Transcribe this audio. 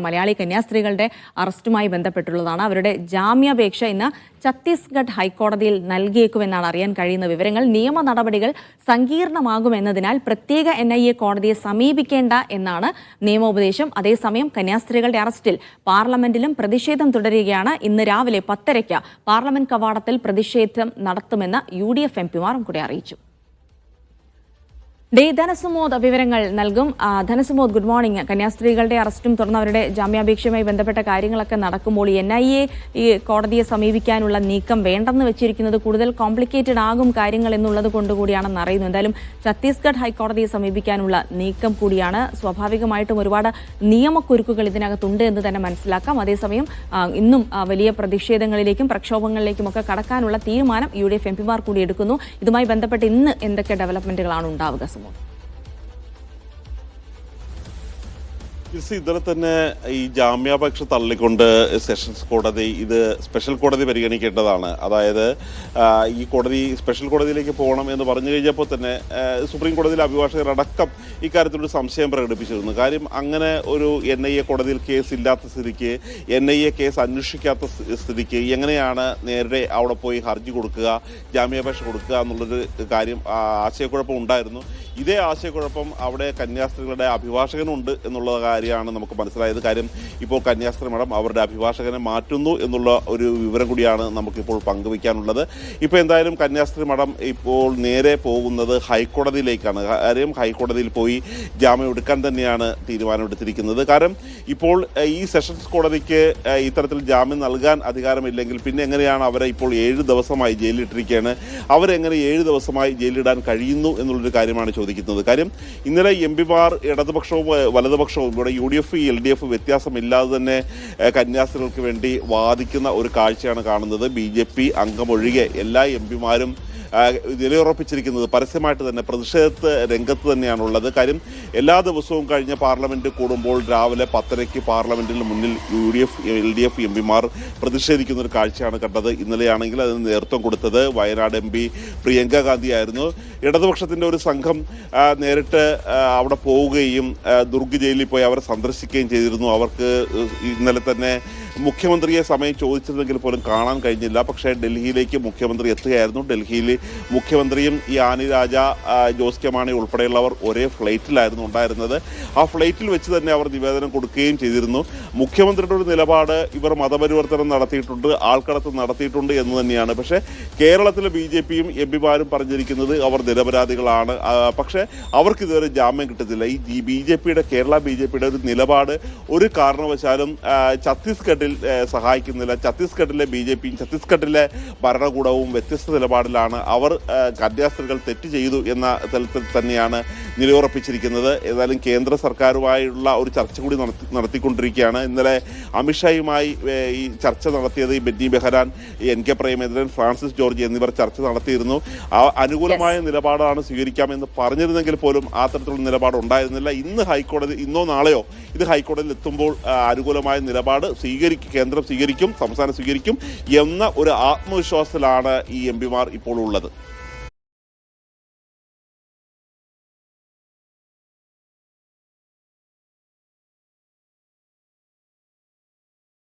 മലയാളി കന്യാസ്ത്രീകളുടെ അറസ്റ്റുമായി ബന്ധപ്പെട്ടുള്ളതാണ്. അവരുടെ ജാമ്യാപേക്ഷ ഇന്ന് ഛത്തീസ്ഗഡ് ഹൈക്കോടതിയിൽ നൽകിയേക്കുമെന്നാണ് അറിയാൻ കഴിയുന്ന വിവരങ്ങൾ. നിയമ നടപടികൾ സങ്കീർണമാകുമെന്നതിനാൽ പ്രത്യേക NIA കോടതിയെ സമീപിക്കേണ്ട എന്നാണ് നിയമോപദേശം. അതേസമയം കന്യാസ്ത്രീകളുടെ അറസ്റ്റിൽ പാർലമെന്റിലും പ്രതിഷേധം തുടരുകയാണ്. ഇന്ന് രാവിലെ 10:30 പാർലമെന്റ് കവാടത്തിൽ പ്രതിഷേധം നടത്തുമെന്ന് UDF MPമാരും കൂടി അറിയിച്ചു. ധനസുമോദ് വിവരങ്ങൾ നൽകും. Dhanasumod, good morning. കന്യാസ്ത്രീകളുടെ അറസ്റ്റും തുടർന്ന് അവരുടെ ജാമ്യാപേക്ഷയുമായി ബന്ധപ്പെട്ട കാര്യങ്ങളൊക്കെ നടക്കുമ്പോൾ NIA ഈ കോടതിയെ സമീപിക്കാനുള്ള നീക്കം വേണ്ടെന്ന് വെച്ചിരിക്കുന്നത് കൂടുതൽ കോംപ്ലിക്കേറ്റഡ് ആകും കാര്യങ്ങൾ എന്നുള്ളത് കൊണ്ടുകൂടിയാണെന്ന് അറിയുന്നു. എന്തായാലും ഛത്തീസ്ഗഡ് ഹൈക്കോടതിയെ സമീപിക്കാനുള്ള നീക്കം കൂടിയാണ്. സ്വാഭാവികമായിട്ടും ഒരുപാട് നിയമക്കുരുക്കുകൾ ഇതിനകത്തുണ്ട് എന്ന് തന്നെ മനസ്സിലാക്കാം. അതേസമയം ഇന്നും വലിയ പ്രതിഷേധങ്ങളിലേക്കും പ്രക്ഷോഭങ്ങളിലേക്കും ഒക്കെ കടക്കാനുള്ള തീരുമാനം UDF MPമാർ കൂടി എടുക്കുന്നു. ഇതുമായി ബന്ധപ്പെട്ട് ഇന്ന് എന്തൊക്കെ ഡെവലപ്മെന്റുകളാണ് ഉണ്ടാവുക? ഇന്നലെ തന്നെ ഈ ജാമ്യാപേക്ഷ തള്ളിക്കൊണ്ട് സെഷൻസ് കോടതി ഇത് സ്പെഷ്യൽ കോടതി പരിഗണിക്കേണ്ടതാണ്. അതായത് ഈ കോടതി സ്പെഷ്യൽ കോടതിയിലേക്ക് പോകണം എന്ന് പറഞ്ഞു കഴിഞ്ഞപ്പോൾ തന്നെ സുപ്രീം കോടതിയിലെ അഭിഭാഷകരടക്കം ഇക്കാര്യത്തിലൊരു സംശയം പ്രകടിപ്പിച്ചിരുന്നു. കാര്യം അങ്ങനെ ഒരു NIA കോടതിയിൽ കേസ് ഇല്ലാത്ത സ്ഥിതിക്ക്, NIA കേസ് അന്വേഷിക്കാത്ത സ്ഥിതിക്ക് എങ്ങനെയാണ് നേരെ അവിടെ പോയി ഹർജി കൊടുക്കുക, ജാമ്യാപേക്ഷ കൊടുക്കുക എന്നുള്ളൊരു കാര്യം ആശയക്കുഴപ്പം ഉണ്ടായിരുന്നു. ഇതേ ആശയക്കുഴപ്പം അവിടെ കന്യാസ്ത്രീകളുടെ അഭിഭാഷകനുണ്ട് എന്നുള്ള കാര്യമാണ് നമുക്ക് മനസ്സിലായത്. കാര്യം ഇപ്പോൾ കന്യാസ്ത്രീ മഠം അവരുടെ അഭിഭാഷകനെ മാറ്റുന്നു എന്നുള്ള ഒരു വിവരം കൂടിയാണ് നമുക്കിപ്പോൾ പങ്കുവയ്ക്കാനുള്ളത്. ഇപ്പോൾ എന്തായാലും കന്യാസ്ത്രീ മഠം ഇപ്പോൾ നേരെ പോകുന്നത് ഹൈക്കോടതിയിലേക്കാണ്. കാര്യം ഹൈക്കോടതിയിൽ പോയി ജാമ്യം എടുക്കാൻ തന്നെയാണ് തീരുമാനമെടുത്തിരിക്കുന്നത്. കാരണം ഇപ്പോൾ ഈ സെഷൻസ് കോടതിക്ക് ഇത്തരത്തിൽ ജാമ്യം നൽകാൻ അധികാരമില്ലെങ്കിൽ പിന്നെ എങ്ങനെയാണ് അവരെ ഇപ്പോൾ 7 ദിവസമായി ജയിലിലിട്ടിരിക്കുകയാണ്, അവരെങ്ങനെ 7 ദിവസമായി ജയിലിടാൻ കഴിയുന്നു എന്നുള്ളൊരു കാര്യമാണ് ചോദിക്കുന്നത്. കാര്യം ഇന്നലെ MPമാർ ഇടതുപക്ഷവും വലതുപക്ഷവും ഇവിടെ UDF LDF വ്യത്യാസമില്ലാതെ തന്നെ കന്യാസ്ത്രീകൾക്ക് വേണ്ടി വാദിക്കുന്ന ഒരു കാഴ്ചയാണ് കാണുന്നത്. BJP അംഗമൊഴികെ എല്ലാ MPമാരും നിലയുറപ്പിച്ചിരിക്കുന്നത് പരസ്യമായിട്ട് തന്നെ പ്രതിഷേധ രംഗത്ത് തന്നെയാണുള്ളത്. കാര്യം എല്ലാ ദിവസവും കഴിഞ്ഞ പാർലമെന്റ് കൂടുമ്പോൾ രാവിലെ 10:30 പാർലമെന്റിന് മുന്നിൽ UDF LDF MPമാർ പ്രതിഷേധിക്കുന്ന ഒരു കാഴ്ചയാണ് കണ്ടത്. ഇന്നലെയാണെങ്കിൽ അതിന് നേതൃത്വം കൊടുത്തത് വയനാട് MP പ്രിയങ്ക ഗാന്ധി ആയിരുന്നു. ഇടതുപക്ഷത്തിൻ്റെ ഒരു സംഘം നേരിട്ട് അവിടെ പോവുകയും ദുർഗ് ജയിലിൽ പോയി അവരെ സന്ദർശിക്കുകയും ചെയ്തിരുന്നു. അവർക്ക് ഇന്നലെ തന്നെ മുഖ്യമന്ത്രിയെ സമയം ചോദിച്ചിരുന്നെങ്കിൽ പോലും കാണാൻ കഴിഞ്ഞില്ല. പക്ഷേ ഡൽഹിയിലേക്ക് മുഖ്യമന്ത്രി എത്തുകയായിരുന്നു. ഡൽഹിയിൽ മുഖ്യമന്ത്രിയും ഈ ആനി രാജ, ജോസ് കെ മാണി ഉൾപ്പെടെയുള്ളവർ ഒരേ ഫ്ലൈറ്റിലായിരുന്നു ഉണ്ടായിരുന്നത്. ആ ഫ്ലൈറ്റിൽ വെച്ച് തന്നെ അവർ നിവേദനം കൊടുക്കുകയും ചെയ്തിരുന്നു. മുഖ്യമന്ത്രിയുടെ ഒരു നിലപാട് ഇവർ മതപരിവർത്തനം നടത്തിയിട്ടുണ്ട്, ആൾക്കടത്ത് നടത്തിയിട്ടുണ്ട് എന്ന് തന്നെയാണ്. പക്ഷേ കേരളത്തിലെ BJPയും MPമാരും പറഞ്ഞിരിക്കുന്നത് അവർ നിരപരാധികളാണ്. പക്ഷേ അവർക്ക് ഇതുവരെ ജാമ്യം കിട്ടുന്നില്ല. ഈ കേരള BJPയുടെ ഒരു നിലപാട് ഒരു കാരണവശാലും ഛത്തീസ്ഗഡിൽ സഹായിക്കുന്നില്ല. ഛത്തീസ്ഗഡിലെ BJPയും ഛത്തീസ്ഗഡിലെ ഭരണകൂടവും വ്യത്യസ്ത നിലപാടിലാണ്. അവർ കന്യാസ്ത്രീകൾ തെറ്റ് ചെയ്തു എന്ന തലത്തിൽ തന്നെയാണ് നിലയുറപ്പിച്ചിരിക്കുന്നത്. ഏതായാലും കേന്ദ്ര സർക്കാരുമായുള്ള ഒരു ചർച്ച കൂടി നടത്തിക്കൊണ്ടിരിക്കുകയാണ്. ഇന്നലെ അമിത്ഷായുമായി ഈ ചർച്ച നടത്തിയത് Benny Behanan, NK Premachandran, Francis George എന്നിവർ ചർച്ച നടത്തിയിരുന്നു. അനുകൂലമായ നിലപാടാണ് സ്വീകരിക്കാമെന്ന് പറഞ്ഞിരുന്നെങ്കിൽ പോലും ആ തരത്തിലുള്ള നിലപാട് ഉണ്ടായിരുന്നില്ല. ഇന്നോ നാളെയോ ഇത് ഹൈക്കോടതിയിൽ എത്തുമ്പോൾ അനുകൂലമായ നിലപാട് കേന്ദ്രം സ്വീകരിക്കും, സംസ്ഥാനം സ്വീകരിക്കും എന്ന ഒരു ആത്മവിശ്വാസത്തിലാണ് ഈ MPമാർ ഇപ്പോൾ ഉള്ളത്.